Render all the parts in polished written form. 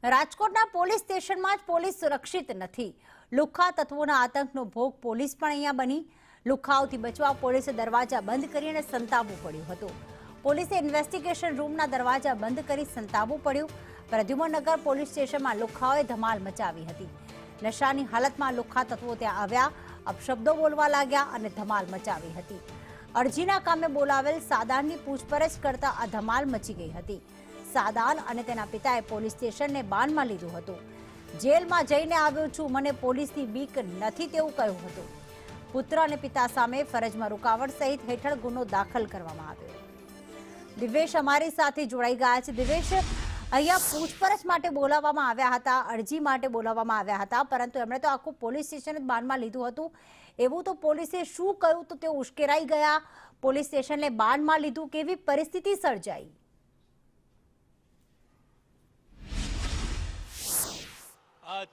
રાજકોટના પોલીસ સ્ટેશનમાં જ પોલીસ સુરક્ષિત નથી। લુખ્ખા તત્વોના આતંકનો ભોગ પોલીસ પણ અહીંયા બની। લુખ્ખાઓથી બચવા પોલીસે દરવાજા બંધ કરીને સંતાવવું પડ્યું હતું। પોલીસે ઇન્વેસ્ટિગેશન રૂમના દરવાજા બંધ કરી સંતાવવું પડ્યું। પ્રદ્યુમનનગર પોલીસ સ્ટેશનમાં લુખ્ખાઓએ ધમાલ મચાવી હતી। નશાની હાલતમાં લુખ્ખા તત્વો ત્યાં આવ્યા, અપશબ્દો બોલવા લાગ્યા અને ધમાલ મચાવી હતી। અરજીના કામે બોલાવેલ સાદાનની પૂછપરછ કરતા આ ધમાલ મચી ગઈ હતી। સાદાન અને તેના પિતાએ પોલીસ સ્ટેશનને બાનમાં લીધું હતું। જેલમાં જઈને આવ્યો છું, મને પોલીસની બીક નથી તેવું કહ્યું હતું। પુત્ર અને પિતા સામે ફરજમાં રૂકાવટ સહિત હેઠળ ગુનો દાખલ કરવામાં આવ્યો। દિવેશ અમારી સાથે જોડાઈ ગયા છે। દિવેશ, અહીંયા પૂછપરછ માટે બોલાવવામાં આવ્યા હતા, અરજી માટે બોલાવવામાં આવ્યા હતા, પરંતુ એમણે તો આખું પોલીસ સ્ટેશન જ બાનમાં લીધું હતું। એવું તો પોલીસે શું કહ્યું તો તેઓ ઉશ્કેરાઈ ગયા? પોલીસ સ્ટેશનને બાનમાં લીધું, કેવી પરિસ્થિતિ સર્જાઈ?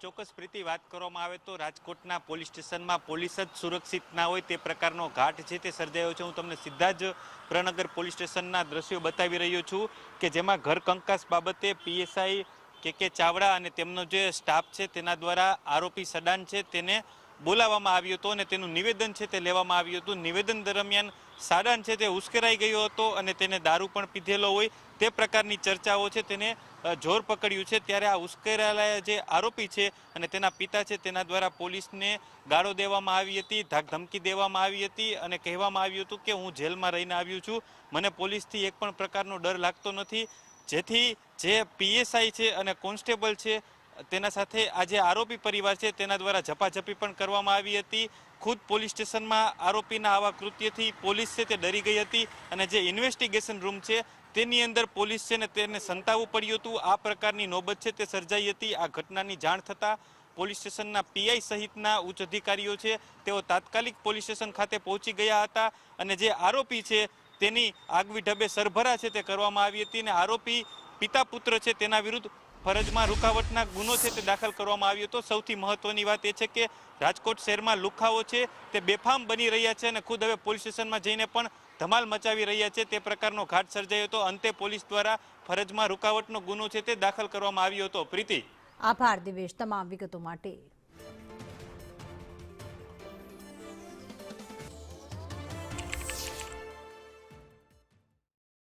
ચોક્કસ પ્રીતિ, વાત કરવામાં આવે તો રાજકોટના પોલીસ સ્ટેશનમાં પોલીસ જ સુરક્ષિત ના હોય તે પ્રકારનો ઘાટ છે તે સર્જાયો છે। હું તમને સીધા જ પ્રનગર પોલીસ સ્ટેશનના દ્રશ્યો બતાવી રહ્યો છું કે જેમાં ઘર કંકાસ બાબતે પીએસઆઈ કે ચાવડા અને તેમનો જે સ્ટાફ છે તેના દ્વારા આરોપી સડાન છે તેને બોલાવવામાં આવ્યો હતો અને તેનું નિવેદન છે તે લેવામાં આવ્યું હતું। નિવેદન દરમિયાન સાડાન છે તે ઉશ્કેરાઈ ગયો હતો અને તેને દારૂ પણ પીધેલો હોય તે પ્રકારની ચર્ચાઓ છે તેને જોર પકડ્યું છે। ત્યારે આ ઉશ્કેરાયેલા જે આરોપી છે અને તેના પિતા છે તેના દ્વારા પોલીસને ગાળો દેવામાં આવી હતી, ધાકધમકી દેવામાં આવી હતી અને કહેવામાં આવ્યું હતું કે હું જેલમાં રહીને આવ્યું છું, મને પોલીસથી એક પણ પ્રકારનો ડર લાગતો નથી। જેથી જે પીએસઆઈ છે અને કોન્સ્ટેબલ છે તેના સાથે આ જે આરોપી પરિવાર છે તેના દ્વારા ઝપાઝપી પણ કરવામાં આવી હતી। ખુદ પોલીસ સ્ટેશનમાં આરોપીના આવા કૃત્યથી પોલીસ છે તે ડરી ગઈ હતી અને જે ઇન્વેસ્ટિગેશન રૂમ છે તેની અંદર પોલીસ છે ને તેને સંતાવવું પડ્યું હતું। આ પ્રકારની નોબત છે તે સર્જાઈ હતી। આ ઘટનાની જાણ થતાં પોલીસ સ્ટેશનના પીઆઈ સહિતના ઉચ્ચ અધિકારીઓ છે તેઓ તાત્કાલિક પોલીસ સ્ટેશન ખાતે પહોંચી ગયા હતા અને જે આરોપી છે તેની આગવી ઢબે સરભરા છે તે કરવામાં આવી હતી અને આરોપી પિતા પુત્ર છે તેના વિરુદ્ધ ફરજમાં રૂકાવટના ગુનો છે તે દાખલ કરવામાં આવ્યો હતો। સૌથી મહત્વની વાત એ છે કે રાજકોટ શહેરમાં લુખ્ખાઓ છે તે બેફામ બની રહ્યા છે અને ખુદ હવે પોલીસ સ્ટેશનમાં જઈને પણ ધમાલ મચાવી રહ્યા છે તે પ્રકારનો ઘાટ સર્જાયો હતો। અંતે પોલીસ દ્વારા ફરજમાં રૂકાવટનો ગુનો છે તે દાખલ કરવામાં આવ્યો હતો। પ્રીતિ, આભાર દિવેશ તમામ વિગતો માટે।